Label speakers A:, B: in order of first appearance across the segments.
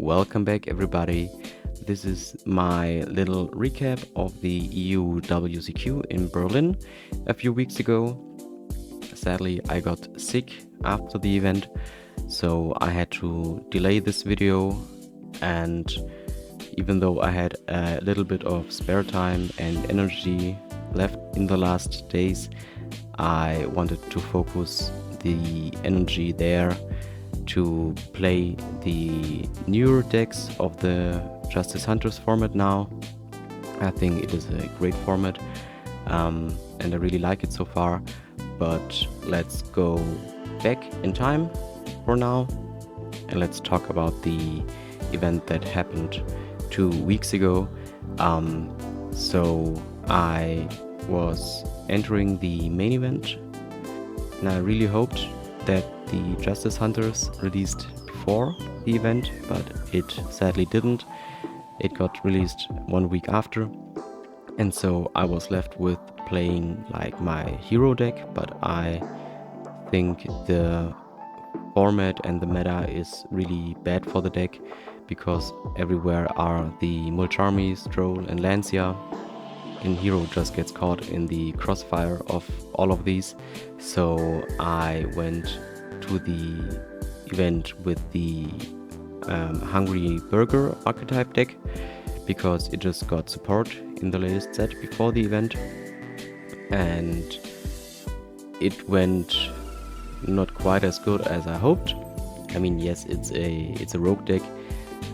A: welcome back everybody. This is my little recap of the EUWCQ in Berlin a few weeks ago. Sadly, I got sick after the event, so I had to delay this video, and even though I had a little bit of spare time and energy left in the last days, I wanted to focus the energy there to play the newer decks of the Justice Hunters format now. I think it is a great format, and I really like it so far. But let's go back in time for now, and let's talk about the event that happened 2 weeks ago. So I was entering the main event, and I really hoped that the Justice Hunters released before the event, but it sadly didn't. It got released 1 week after, and so I was left with playing like my hero deck, but I think the format and the meta is really bad for the deck because everywhere are the Mulcharmies, Droll and Lancia, and hero just gets caught in the crossfire of all of these. So I went to the event with the Hungry Burger archetype deck because it just got support in the latest set before the event, and it went not quite as good as I hoped. I mean, yes, it's a rogue deck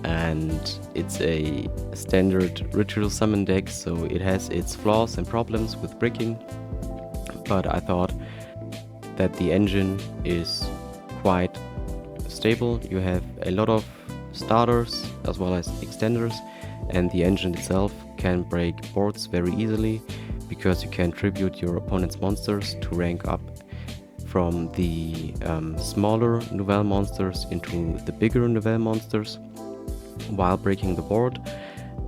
A: and it's a standard ritual summon deck, so it has its flaws and problems with bricking, but I thought that the engine is quite stable. You have a lot of starters as well as extenders, and the engine itself can break boards very easily because you can tribute your opponent's monsters to rank up from the smaller Nouvelle monsters into the bigger Nouvelle monsters while breaking the board.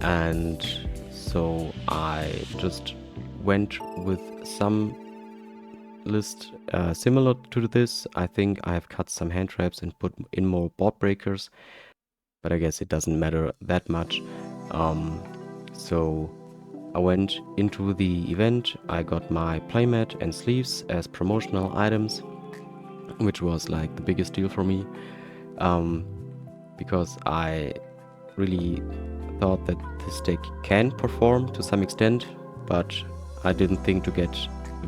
A: And so I just went with some list similar to this. I think I have cut some hand traps and put in more board breakers, but I guess it doesn't matter that much. So I went into the event. I got my playmat and sleeves as promotional items, which was like the biggest deal for me, because I really thought that this deck can perform to some extent, but I didn't think to get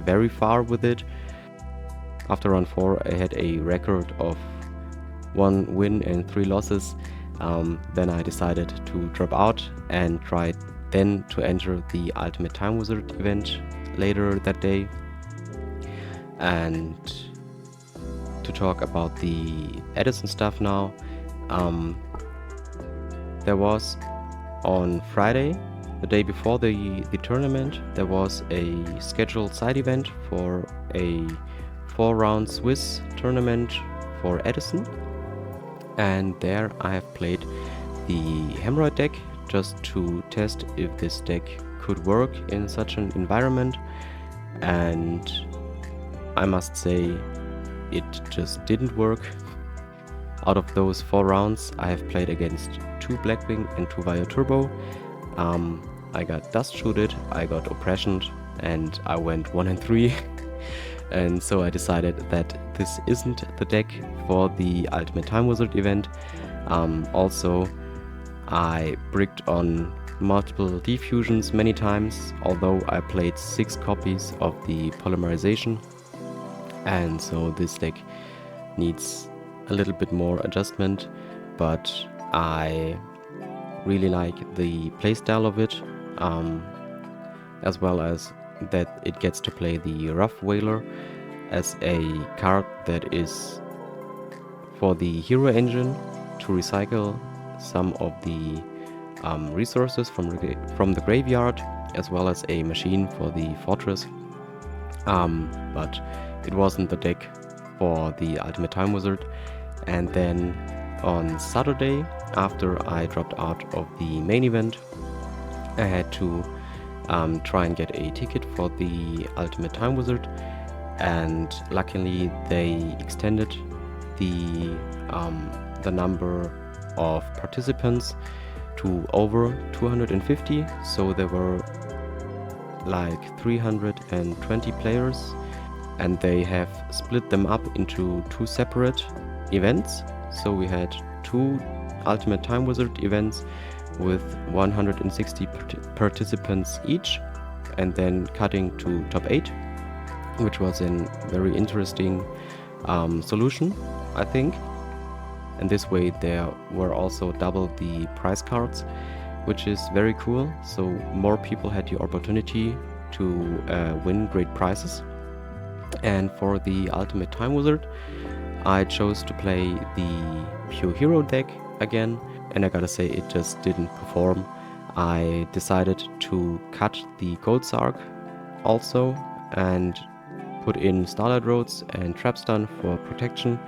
A: very far with it. After round 4 I had a record of 1 win and 3 losses. Then I decided to drop out and tried then to enter the Ultimate Time Wizard event later that day. And to talk about the Edison stuff now, there was on Friday, the day before the tournament, there was a scheduled side event for a 4-round Swiss tournament for Edison, and there I have played the Hemorrhoid deck just to test if this deck could work in such an environment, and I must say it just didn't work. Out of those 4 rounds I have played against 2 Blackwing and 2 Via Turbo. I got dust shooted, I got oppressioned, and I went 1-3. And so I decided that this isn't the deck for the Ultimate Time Wizard event. Also, I bricked on multiple defusions many times, although I played 6 copies of the polymerization, and so this deck needs a little bit more adjustment, but I really like the playstyle of it, as well as that it gets to play the Rough Whaler as a card that is for the hero engine to recycle some of the resources from the graveyard, as well as a machine for the fortress, but it wasn't the deck for the Ultimate Time Wizard. And then on Saturday, after I dropped out of the main event, I had to try and get a ticket for the Ultimate Time Wizard, and luckily they extended the number of participants to over 250, so there were like 320 players, and they have split them up into 2 separate events. So we had 2 Ultimate Time Wizard events with 160 participants each, and then cutting to top 8, which was a very interesting solution, I think. And this way there were also double the prize cards, which is very cool. So more people had the opportunity to win great prizes. And for the Ultimate Time Wizard, I chose to play the Pure Hero deck again, and I gotta say it just didn't perform. I decided to cut the Gold Sark also and put in Starlight Roads and Trap Stun for protection,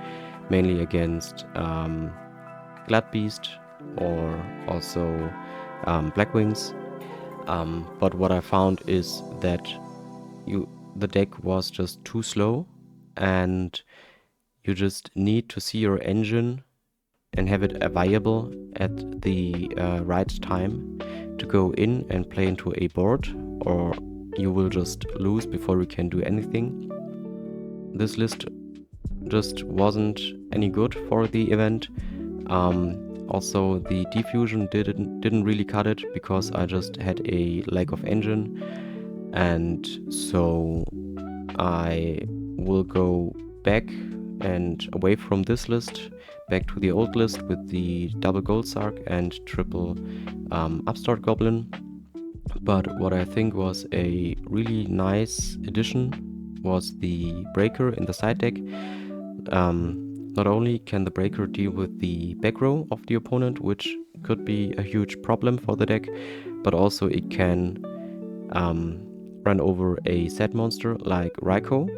A: mainly against Glad Beast or also Black Wings. But what I found is that the deck was just too slow, and you just need to see your engine and have it available at the right time to go in and play into a board, or you will just lose before you can do anything. This list just wasn't any good for the event. Also, the diffusion didn't really cut it because I just had a lack of engine, and so I will go back and away from this list, back to the old list with the double Gold Sark and triple Upstart Goblin. But what I think was a really nice addition was the Breaker in the side deck. Not only can the Breaker deal with the back row of the opponent, which could be a huge problem for the deck, but also it can run over a set monster like Raikou.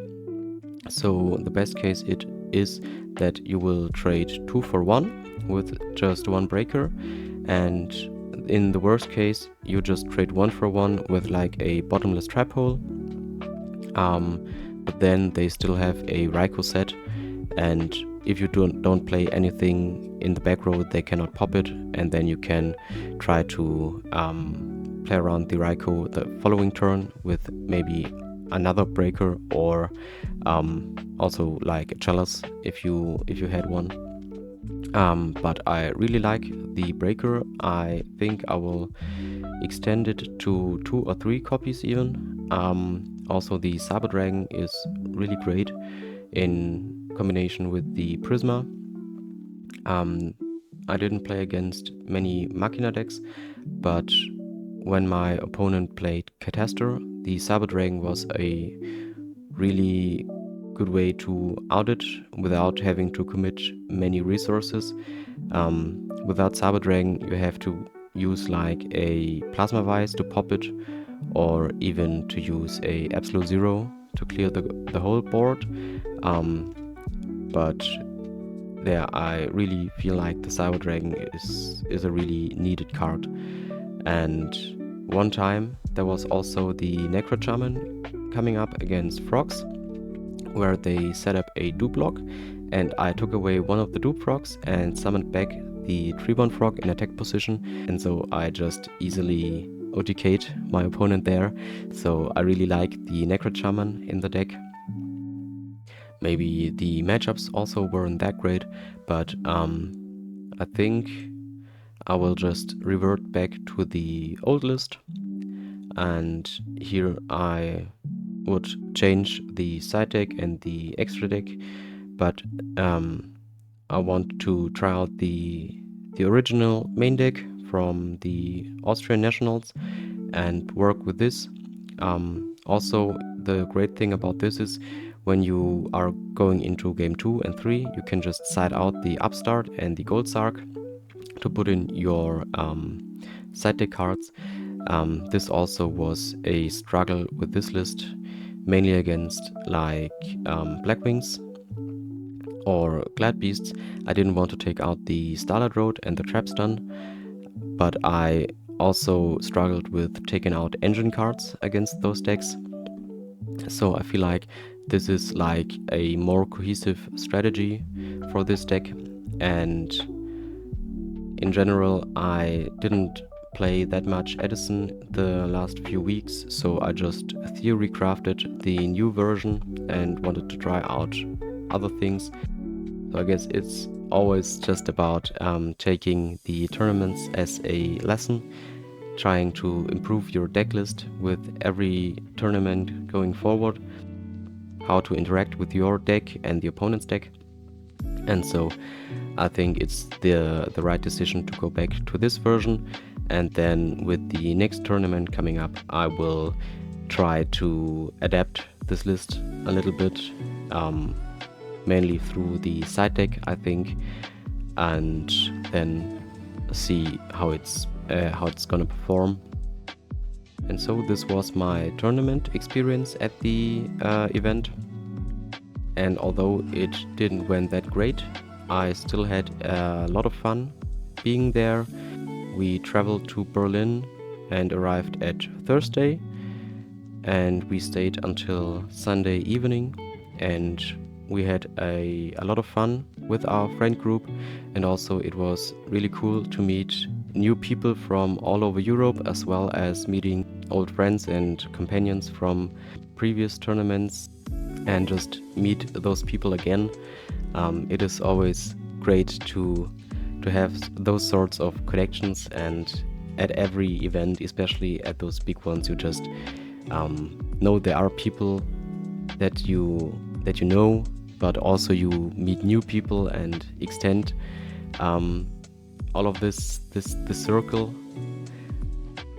A: So the best case it is that you will trade 2 for 1 with just 1 Breaker, and in the worst case you just trade 1 for 1 with like a bottomless trap hole. But then they still have a Raikou set, and if you don't play anything in the back row, they cannot pop it, and then you can try to play around the Raikou the following turn with maybe another Breaker, or also like a Chalice if you had one. But I really like the Breaker. I think I will extend it to 2 or 3 copies even. Also the Saber Dragon is really great in combination with the Prisma. I didn't play against many Machina decks, but when my opponent played Catastor, the Saber Dragon was a really good way to out it without having to commit many resources. Without Saber Dragon, you have to use like a Plasma Vice to pop it, or even to use a Absolute Zero to clear the whole board. But there I really feel like the Saber Dragon is a really needed card. And one time there was also the Necro Shaman coming up against Frogs, where they set up a dupe block, and I took away one of the dupe frogs and summoned back the Treeborn Frog in attack position, and so I just easily OTK'd my opponent there. So I really like the Necro Shaman in the deck. Maybe the matchups also weren't that great, but I think I will just revert back to the old list, and here I would change the side deck and the extra deck, but I want to try out the original main deck from the Austrian Nationals and work with this. Also, the great thing about this is when you are going into game 2 and 3, you can just side out the Upstart and the Gold Sark to put in your side deck cards. This also was a struggle with this list, mainly against like Black Wings or Glad Beasts. I didn't want to take out the Starlight Road and the Trap Stun, but I also struggled with taking out engine cards against those decks. So I feel like this is like a more cohesive strategy for this deck, and in general, I didn't play that much Edison the last few weeks, so I just theory crafted the new version and wanted to try out other things. So I guess it's always just about taking the tournaments as a lesson, trying to improve your deck list with every tournament going forward, how to interact with your deck and the opponent's deck. And so I think it's the right decision to go back to this version, and then with the next tournament coming up, I will try to adapt this list a little bit, mainly through the side deck, I think, and then see how it's gonna perform. And so this was my tournament experience at the event, and although it didn't went that great, I still had a lot of fun being there. We traveled to Berlin and arrived at Thursday, and we stayed until Sunday evening, and we had a lot of fun with our friend group, and also it was really cool to meet new people from all over Europe, as well as meeting old friends and companions from previous tournaments, and just meet those people again. It is always great to have those sorts of connections, and at every event, especially at those big ones, you just know there are people that you know, but also you meet new people and extend all of this circle.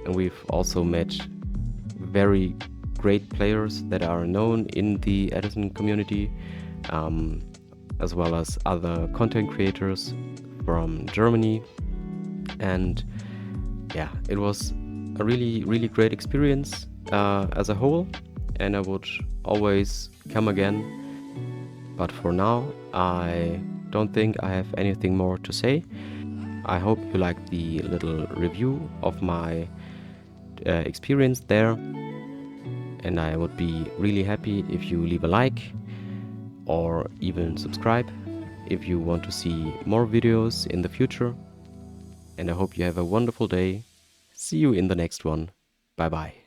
A: And we've also met very great players that are known in the Edison community, as well as other content creators from Germany. And yeah, it was a really great experience as a whole, and I would always come again. But for now, I don't think I have anything more to say. I hope you liked the little review of my experience there, and I would be really happy if you leave a like or even subscribe if you want to see more videos in the future. And I hope you have a wonderful day. See you in the next one. Bye bye.